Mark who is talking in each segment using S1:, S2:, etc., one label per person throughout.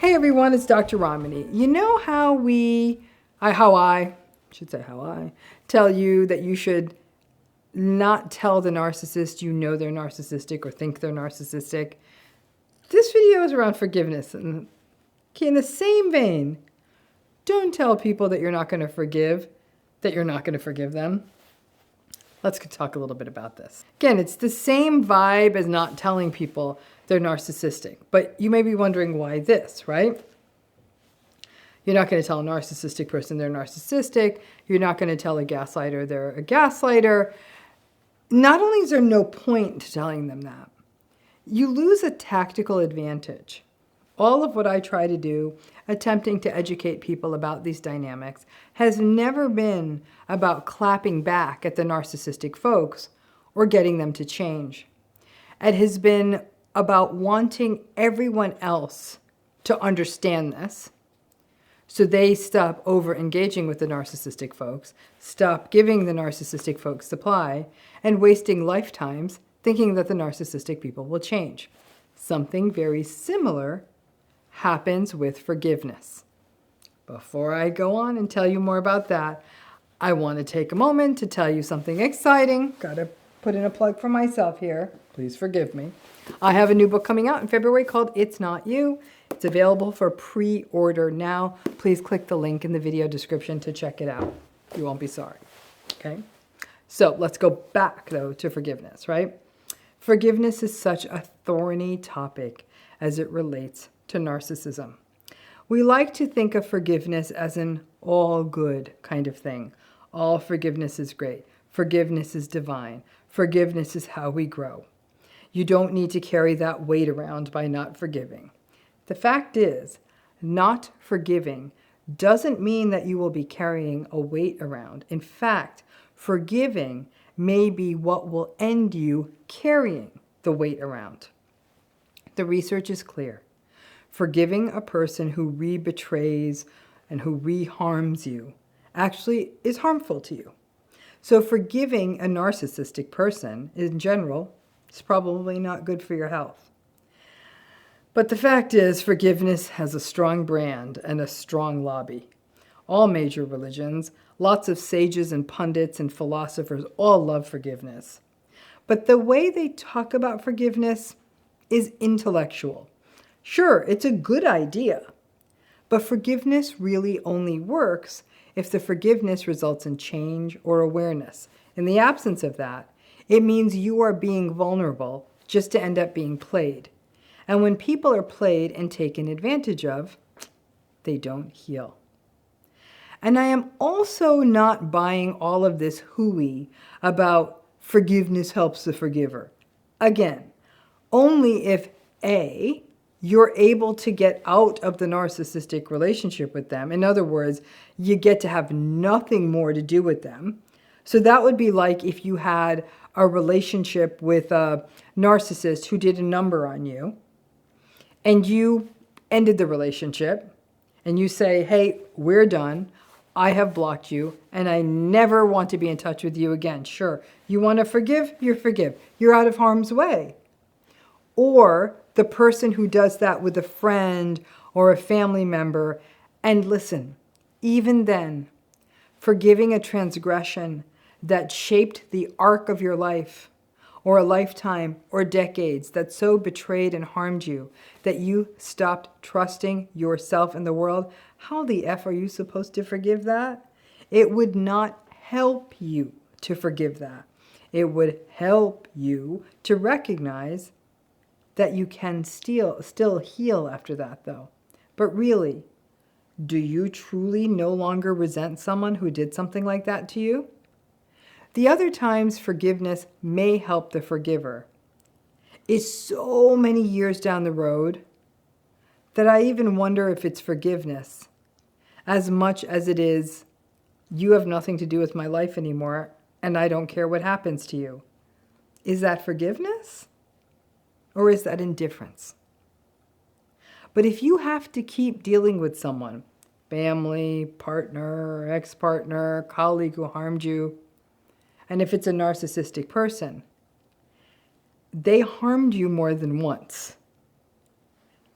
S1: Hey everyone, it's Dr. Ramani. You know how I tell you that you should not tell the narcissist you know they're narcissistic or think they're narcissistic? This video is around forgiveness. And in the same vein, don't tell people that you're not going to forgive, that you're not going to forgive them. Let's talk a little bit about this. Again, it's the same vibe as not telling people they're narcissistic, but you may be wondering why this, right? You're not going to tell a narcissistic person they're narcissistic. You're not going to tell a gaslighter they're a gaslighter. Not only is there no point to telling them that, you lose a tactical advantage. All of what I try to do, attempting to educate people about these dynamics, has never been about clapping back at the narcissistic folks or getting them to change. It has been about wanting everyone else to understand this, so they stop over-engaging with the narcissistic folks, stop giving the narcissistic folks supply, and wasting lifetimes thinking that the narcissistic people will change. Something very similar happens with forgiveness. Before I go on and tell you more about that, I want to take a moment to tell you something exciting. Gotta put in a plug for myself here. Please forgive me. I have a new book coming out in February called It's Not You. It's available for pre-order now. Please click the link in the video description to check it out. You won't be sorry. Okay? So let's go back, though, to forgiveness, right? Forgiveness is such a thorny topic as it relates to narcissism. We like to think of forgiveness as an all good kind of thing. All forgiveness is great. Forgiveness is divine. Forgiveness is how we grow. You don't need to carry that weight around by not forgiving. The fact is, not forgiving doesn't mean that you will be carrying a weight around. In fact, forgiving may be what will end you carrying the weight around. The research is clear. Forgiving a person who re-betrays and who re-harms you actually is harmful to you. So forgiving a narcissistic person in general is probably not good for your health. But the fact is, forgiveness has a strong brand and a strong lobby. All major religions, lots of sages and pundits and philosophers all love forgiveness. But the way they talk about forgiveness is intellectual. Sure, it's a good idea, but forgiveness really only works if the forgiveness results in change or awareness. In the absence of that, it means you are being vulnerable just to end up being played. And when people are played and taken advantage of, they don't heal. And I am also not buying all of this hooey about forgiveness helps the forgiver. Again, only if A, you're able to get out of the narcissistic relationship with them. In other words, you get to have nothing more to do with them. So that would be like if you had a relationship with a narcissist who did a number on you, and you ended the relationship, and you say, hey, we're done. I have blocked you, and I never want to be in touch with you again. Sure, you want to forgive? You forgive. You're out of harm's way. Or the person who does that with a friend or a family member. And listen, even then, forgiving a transgression that shaped the arc of your life, or a lifetime or decades that so betrayed and harmed you that you stopped trusting yourself and the world, how the F are you supposed to forgive that? It would not help you to forgive that. It would help you to recognize that you can still heal after that, though. But really, do you truly no longer resent someone who did something like that to you? The other times forgiveness may help the forgiver is so many years down the road that I even wonder if it's forgiveness as much as it is, you have nothing to do with my life anymore and I don't care what happens to you. Is that forgiveness? Or is that indifference? But if you have to keep dealing with someone, family, partner, ex-partner, colleague who harmed you, and if it's a narcissistic person, they harmed you more than once.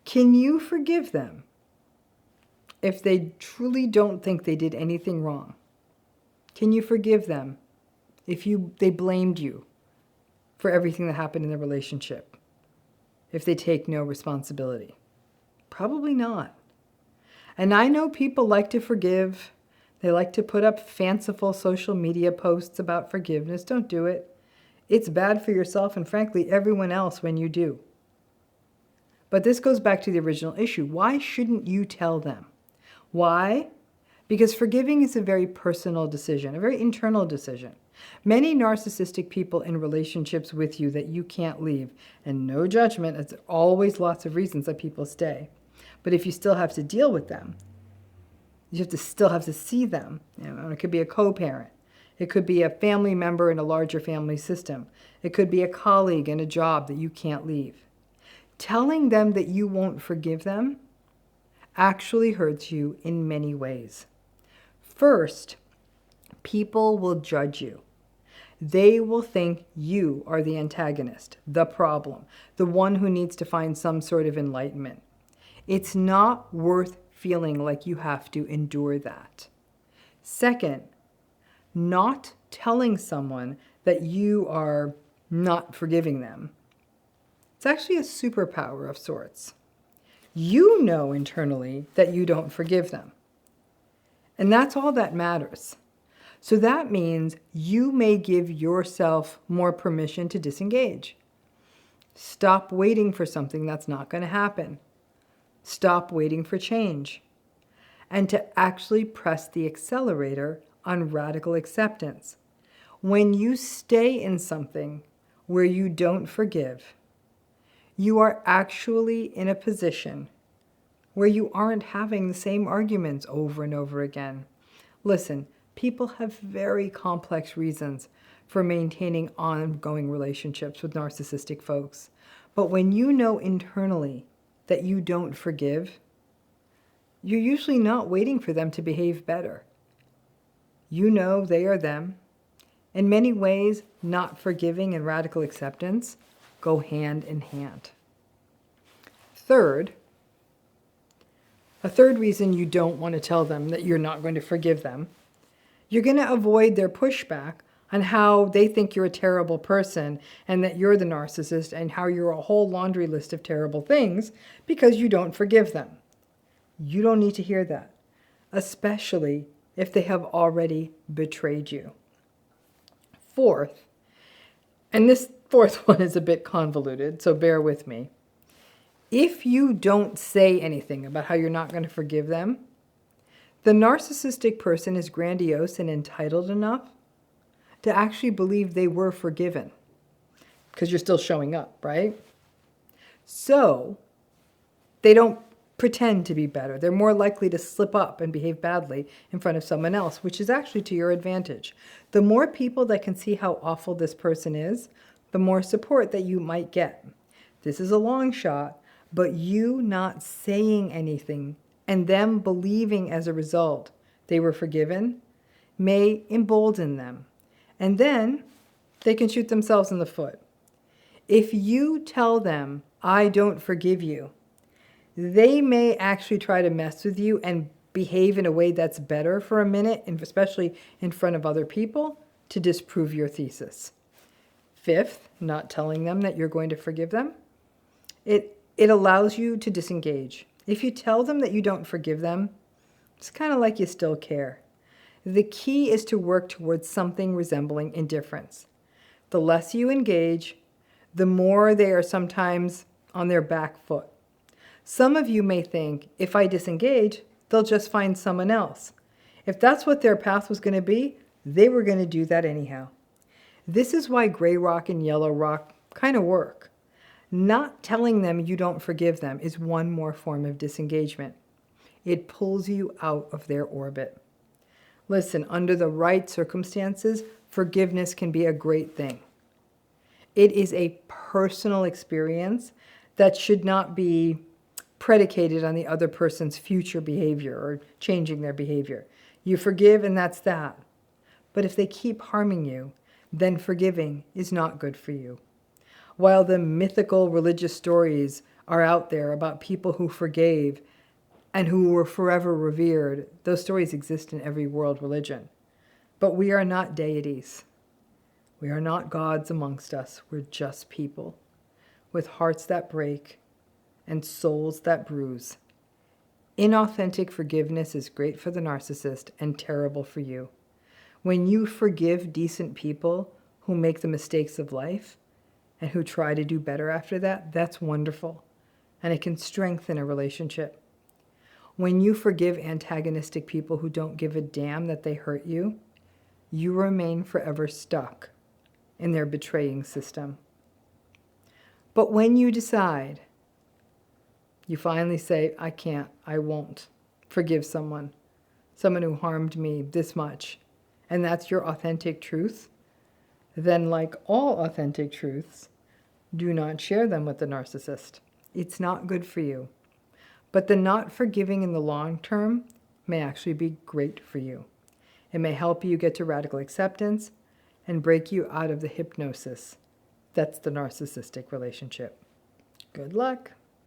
S1: Can you forgive them if they truly don't think they did anything wrong? Can you forgive them if they blamed you for everything that happened in the relationship? If they take no responsibility? Probably not. And I know people like to forgive. They like to put up fanciful social media posts about forgiveness. Don't do it. It's bad for yourself and, frankly, everyone else when you do. But this goes back to the original issue. Why shouldn't you tell them? Why? Because forgiving is a very personal decision, a very internal decision. Many narcissistic people in relationships with you that you can't leave, and no judgment, it's always lots of reasons that people stay. But if you still have to deal with them, you still have to see them. It could be a co-parent. It could be a family member in a larger family system. It could be a colleague in a job that you can't leave. Telling them that you won't forgive them actually hurts you in many ways. First, people will judge you. They will think you are the antagonist, the problem, the one who needs to find some sort of enlightenment. It's not worth feeling like you have to endure that. Second, not telling someone that you are not forgiving them. It's actually a superpower of sorts. You know internally that you don't forgive them. And that's all that matters. So that means you may give yourself more permission to disengage. Stop waiting for something that's not going to happen. Stop waiting for change. And to actually press the accelerator on radical acceptance. When you stay in something where you don't forgive, you are actually in a position where you aren't having the same arguments over and over again. Listen, people have very complex reasons for maintaining ongoing relationships with narcissistic folks. But when you know internally that you don't forgive, you're usually not waiting for them to behave better. You know they are them. In many ways, not forgiving and radical acceptance go hand in hand. A third reason you don't want to tell them that you're not going to forgive them, you're going to avoid their pushback on how they think you're a terrible person and that you're the narcissist and how you're a whole laundry list of terrible things because you don't forgive them. You don't need to hear that, especially if they have already betrayed you. Fourth, and this fourth one is a bit convoluted, so bear with me. If you don't say anything about how you're not going to forgive them, the narcissistic person is grandiose and entitled enough to actually believe they were forgiven because you're still showing up, right? So they don't pretend to be better. They're more likely to slip up and behave badly in front of someone else, which is actually to your advantage. The more people that can see how awful this person is, the more support that you might get. This is a long shot, but you not saying anything and them believing as a result they were forgiven may embolden them. And then they can shoot themselves in the foot. If you tell them, I don't forgive you, they may actually try to mess with you and behave in a way that's better for a minute, and especially in front of other people, to disprove your thesis. Fifth, not telling them that you're going to forgive them. It allows you to disengage. If you tell them that you don't forgive them, it's kind of like you still care. The key is to work towards something resembling indifference. The less you engage, the more they are sometimes on their back foot. Some of you may think, if I disengage, they'll just find someone else. If that's what their path was going to be, they were going to do that anyhow. This is why gray rock and yellow rock kind of work. Not telling them you don't forgive them is one more form of disengagement. It pulls you out of their orbit. Listen, under the right circumstances, forgiveness can be a great thing. It is a personal experience that should not be predicated on the other person's future behavior or changing their behavior. You forgive and that's that. But if they keep harming you, then forgiving is not good for you. While the mythical religious stories are out there about people who forgave and who were forever revered. Those stories exist in every world religion. But we are not deities. We are not gods amongst us. We're just people with hearts that break and souls that bruise. Inauthentic forgiveness is great for the narcissist and terrible for you. When you forgive decent people who make the mistakes of life and who try to do better after that, that's wonderful, and it can strengthen a relationship. When you forgive antagonistic people who don't give a damn that they hurt you, you remain forever stuck in their betraying system. But when you decide, you finally say, I can't, I won't forgive someone who harmed me this much, and that's your authentic truth, then like all authentic truths, do not share them with the narcissist. It's not good for you. But the not forgiving in the long term may actually be great for you. It may help you get to radical acceptance and break you out of the hypnosis that's the narcissistic relationship. Good luck.